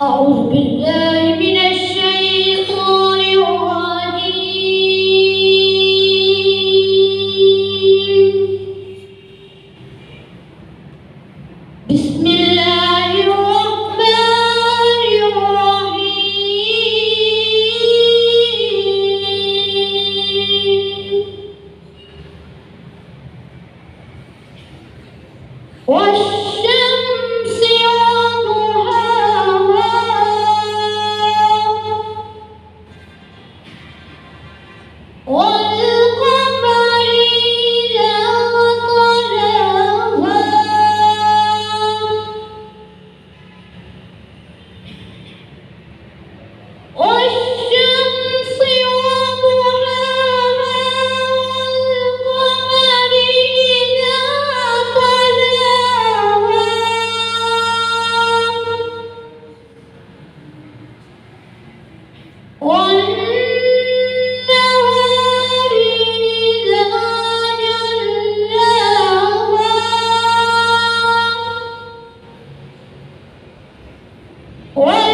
أعوذ بالله من الشيطان الرجيم. بسم الله الرحمن الرحيم. والشمس وضحاها والقمر إذا طلاها والشمس وضحاها والقمر إذا طلاها والنهار إذا جلاها والليل